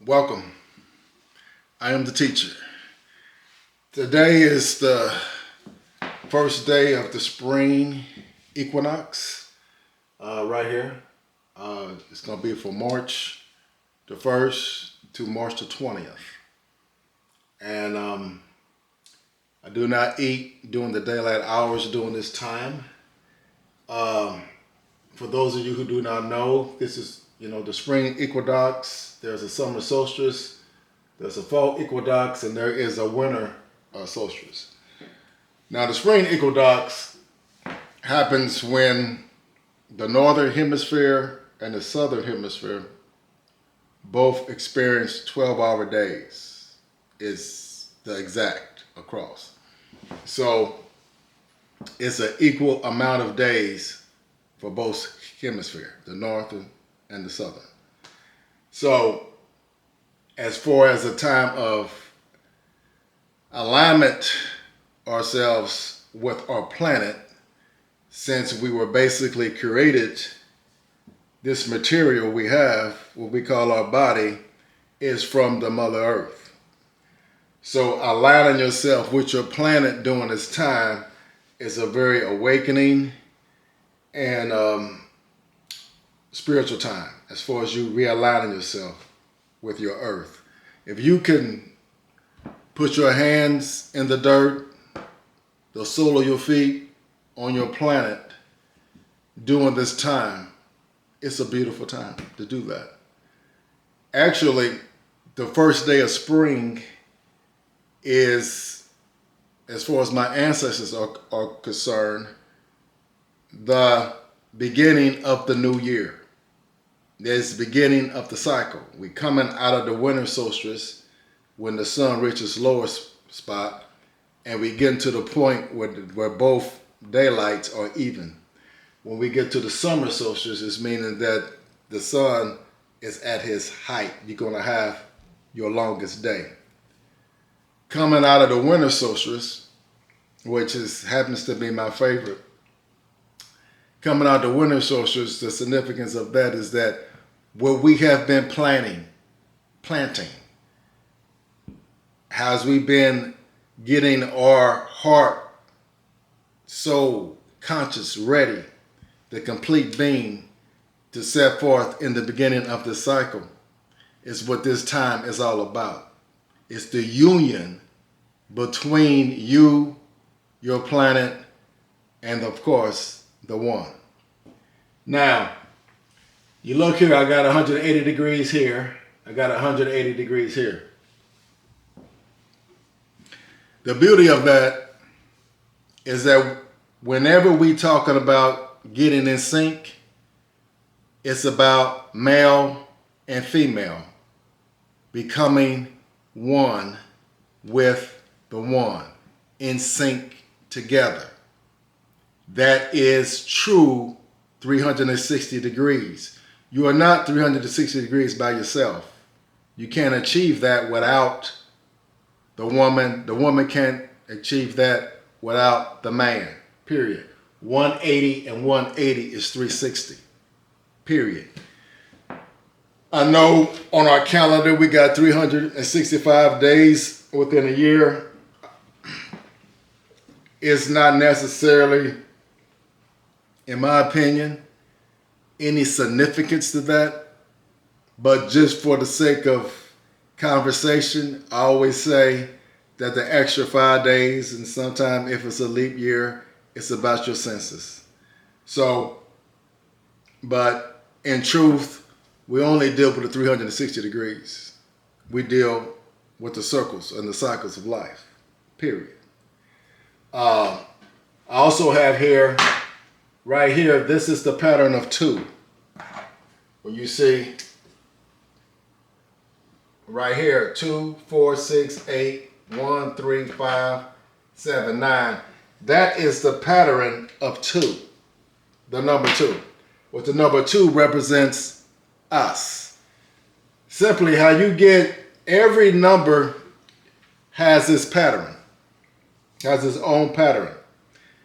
Welcome. I am the teacher. Today is the first day of the Spring Equinox right here. It's going to be from March the 1st to March the 20th. And I do not eat during the daylight hours during this time. For those of you who do not know, this is, the spring equinox. There's a summer solstice, there's a fall equinox, and there is a winter solstice. Now, the spring equinox happens when the northern hemisphere and the southern hemisphere both experience 12-hour days. Is the exact across. So it's an equal amount of days for both hemispheres, the northern and the southern. So as far as the time of alignment ourselves with our planet, since we were basically created, this material we have, what we call our body, is from the Mother Earth. So aligning yourself with your planet during this time is a very awakening and spiritual time as far as you realigning yourself with your earth. If you can put your hands in the dirt, the sole of your feet on your planet during this time, it's a beautiful time to do that. Actually, the first day of spring is, as far as my ancestors are concerned, the beginning of the new year. It's the beginning of the cycle. We're coming out of the winter solstice when the sun reaches lowest spot, and we get to the point where both daylights are even. When we get to the summer solstice, it's meaning that the sun is at his height. You're going to have your longest day. Coming out of the winter solstice, which happens to be my favorite, coming out the winter solstice, the significance of that is that what we have been planting, has we been getting our heart, soul, conscious ready, the complete being to set forth in the beginning of the cycle is what this time is all about. It's the union between you, your planet, and of course, the one. Now, you look here, I got 180 degrees here. I got 180 degrees here. The beauty of that is that whenever we talking about getting in sync, it's about male and female becoming one with the one, in sync together. That is true 360 degrees. You are not 360 degrees by yourself. You can't achieve that without the woman. The woman can't achieve that without the man, period. 180 and 180 is 360, period. I know on our calendar we got 365 days within a year. It's not necessarily, in my opinion, any significance to that, but just for the sake of conversation, I always say that the extra 5 days, and sometimes if it's a leap year, it's about your census. So, but in truth, we only deal with the 360 degrees. We deal with the circles and the cycles of life, period. I also have here, right here, this is the pattern of 2. When you see right here, 2, 4, 6, 8, 1, 3, 5, 7, 9. That is the pattern of 2, the number 2. What the number 2 represents us. Simply how you get, every number has its pattern, has its own pattern.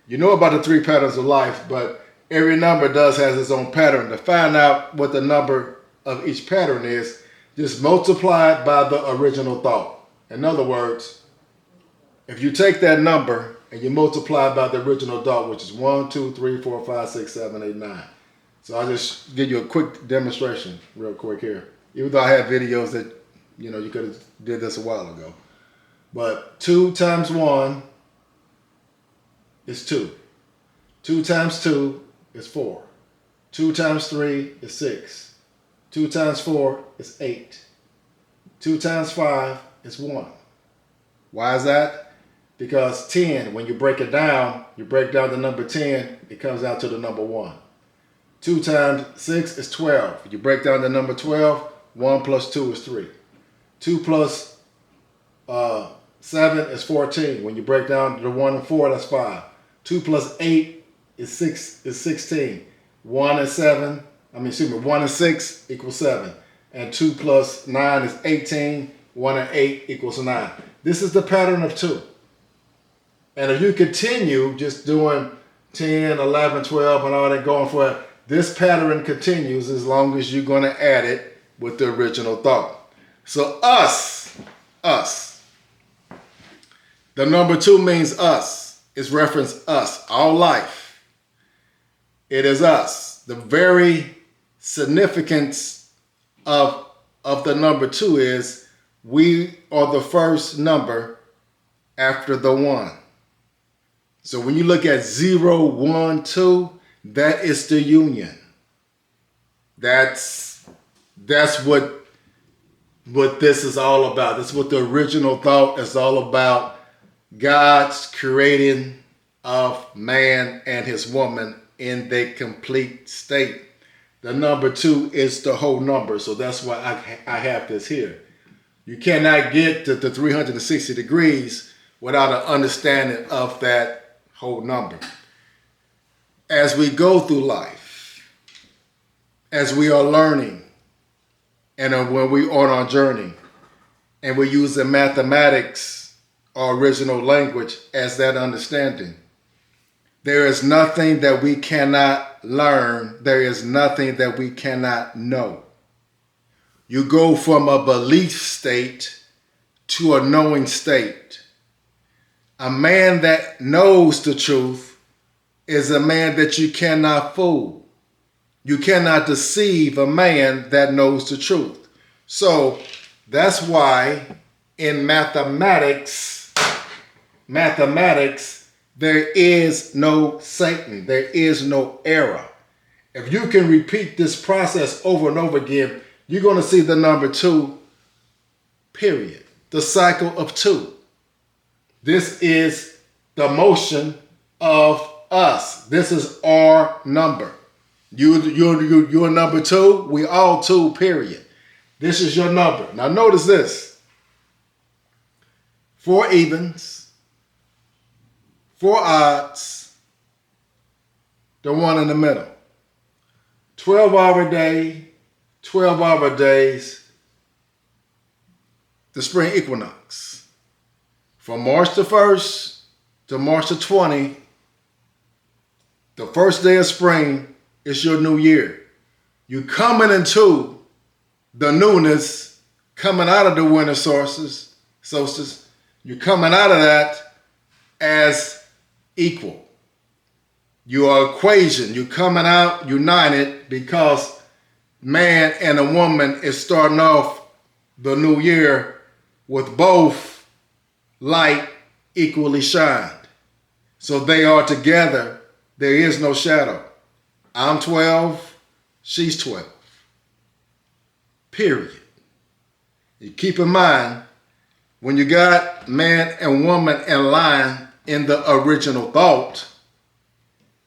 You know about the 3 patterns of life, but every number has its own pattern. To find out what the number of each pattern is, Just multiply it by the original thought. In other words, if you take that number and you multiply it by the original thought, which is 1, 2, 3, 4, 5, 6, 7, 8, 9. So I'll just give you a quick demonstration real quick here. Even though I have videos that, you could have did this a while ago. But 2 times 1 is 2. 2 times 2 is 4. 2 times 3 is 6. 2 times 4 is 8. 2 times 5 is 1. Why is that? Because 10, when you break it down, you break down the number 10, it comes out to the number 1. 2 times 6 is 12. You break down the number 12, 1 plus 2 is 3. 2 plus 7 is 14. When you break down the 1 and 4, that's 5. 2 plus 8 is 16. 1 and 6 equals 7. And 2 plus 9 is 18. 1 and 8 equals 9. This is the pattern of 2. And if you continue just doing 10, 11, 12, and all that going for it, this pattern continues as long as you're going to add it with the original thought. So us. The number 2 means us. It's reference us, all life. It is us. The very significance of the number 2 is we are the first number after the 1. So when you look at 0, 1, 2, that is the union. That's what this is all about. That's what the original thought is all about. God's creating of man and his woman in their complete state. The number 2 is the whole number, so that's why I have this here. You cannot get to the 360 degrees without an understanding of that whole number. As we go through life, as we are learning, and when we are on our journey, and we're using mathematics, our original language, as that understanding, there is nothing that we cannot learn. There is nothing that we cannot know. You go from a belief state to a knowing state. A man that knows the truth is a man that you cannot fool. You cannot deceive a man that knows the truth. So that's why in mathematics, there is no Satan. There is no error. If you can repeat this process over and over again, you're going to see the number 2, period. The cycle of 2. This is the motion of us. This is our number. You're number 2. We all 2, period. This is your number. Now notice this. 4 evens, 4 odds, the 1 in the middle. 12-hour day, 12-hour days, the spring equinox. From March the 1st to March the 20th, the first day of spring is your new year. You coming into the newness, coming out of the winter solstice. You're coming out of that as equal. Your equation, you're coming out united because man and a woman is starting off the new year with both light equally shined. So they are together. There is no shadow. I'm 12, she's 12. Period. You keep in mind, when you got man and woman in line in the original thought,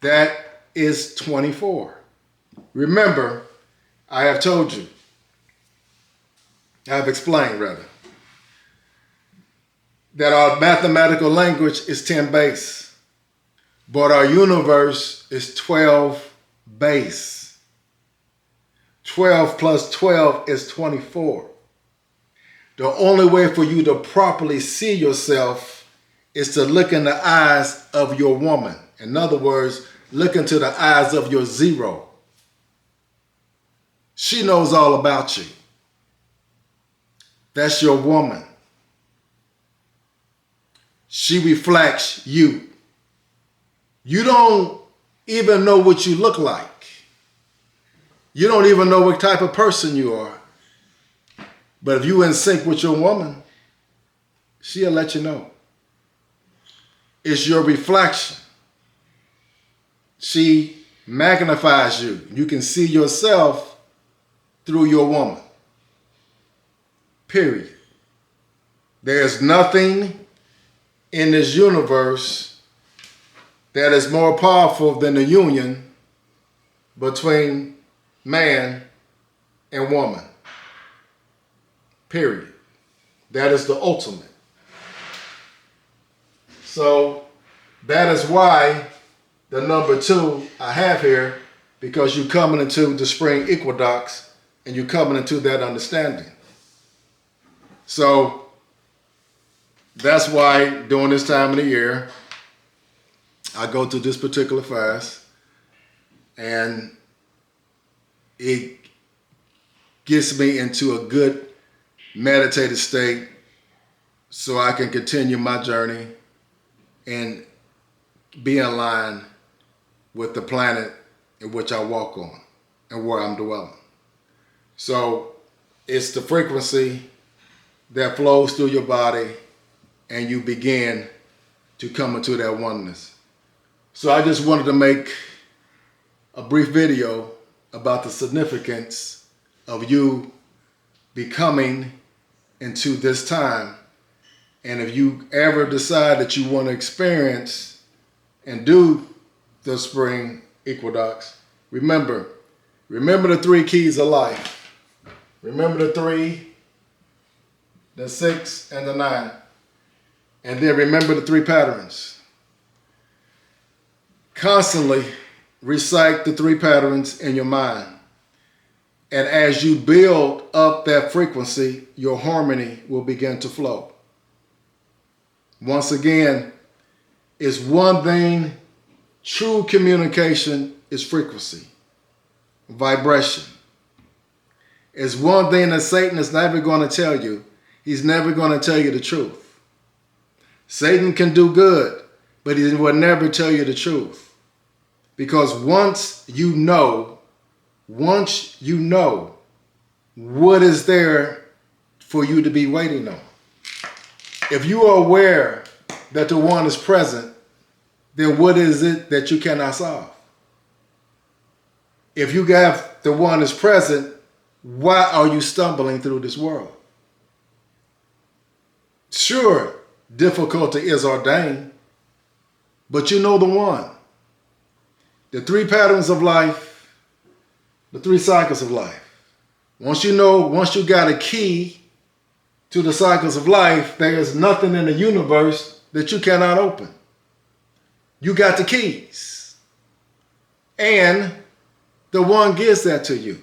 that is 24. Remember, I have told you, I have explained rather, that our mathematical language is 10 base, but our universe is 12 base. 12 plus 12 is 24. The only way for you to properly see yourself is to look in the eyes of your woman. In other words, look into the eyes of your 0. She knows all about you. That's your woman. She reflects you. You don't even know what you look like. You don't even know what type of person you are. But if you're in sync with your woman, she'll let you know. It's your reflection. She magnifies you. You can see yourself through your woman. Period. There's nothing in this universe that is more powerful than the union between man and woman. Period. That is the ultimate. So that is why the number 2 I have here, because you're coming into the spring equinox and you're coming into that understanding. So that's why during this time of the year, I go through this particular fast, and it gets me into a good meditative state so I can continue my journey and be in line with the planet in which I walk on and where I'm dwelling. So it's the frequency that flows through your body and you begin to come into that oneness. So I just wanted to make a brief video about the significance of you becoming into this time. And if you ever decide that you want to experience and do the spring equinox, remember the 3 keys of life. Remember the 3, the 6, and the 9. And then remember the 3 patterns. Constantly recite the 3 patterns in your mind. And as you build up that frequency, your harmony will begin to flow. Once again, it's one thing, true communication is frequency, vibration. It's one thing that Satan is never going to tell you. He's never going to tell you the truth. Satan can do good, but he will never tell you the truth. Because once you know what is there for you to be waiting on. If you are aware that the one is present, then what is it that you cannot solve? If you have the one is present, why are you stumbling through this world? Sure, difficulty is ordained, but you know the one. The 3 patterns of life, the 3 cycles of life. Once you got a key to the cycles of life, there is nothing in the universe that you cannot open. You got the keys. And the one gives that to you.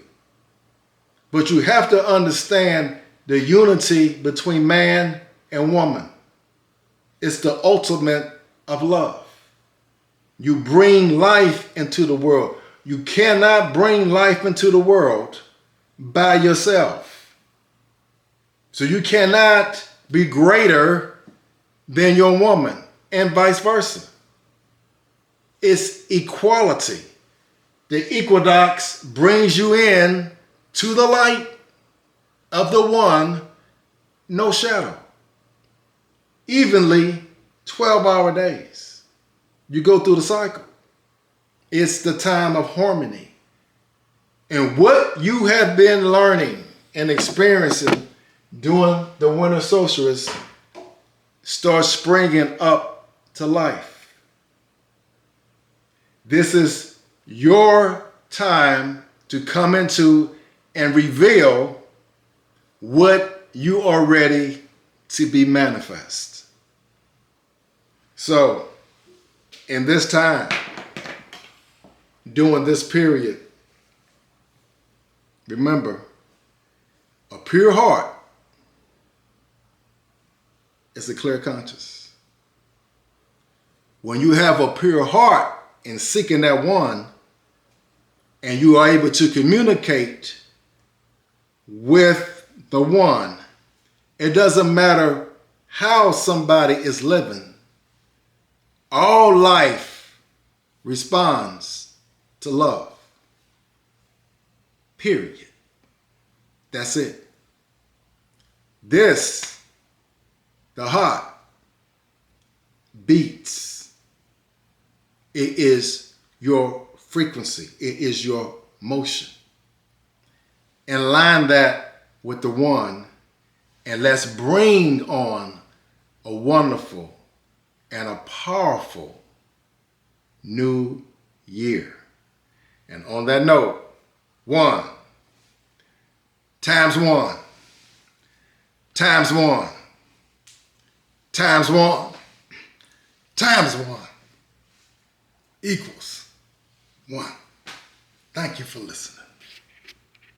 But you have to understand the unity between man and woman. It's the ultimate of love. You bring life into the world. You cannot bring life into the world by yourself. So you cannot be greater than your woman and vice versa. It's equality. The equinox brings you in to the light of the one, no shadow. Evenly, 12-hour days. You go through the cycle. It's the time of harmony. And what you have been learning and experiencing during the winter solstice starts springing up to life. This is your time to come into and reveal what you are ready to be manifest. So, in this time, during this period, remember, a pure heart is a clear conscience. When you have a pure heart in seeking that one, and you are able to communicate with the one, It doesn't matter how somebody is living. All life responds to love. Period. That's it. The heart, beats. It is your frequency. It is your motion. And line that with the one, and let's bring on a wonderful and a powerful new year. And on that note, 1 times 1 times 1 times 1 times 1 equals 1. Thank you for listening.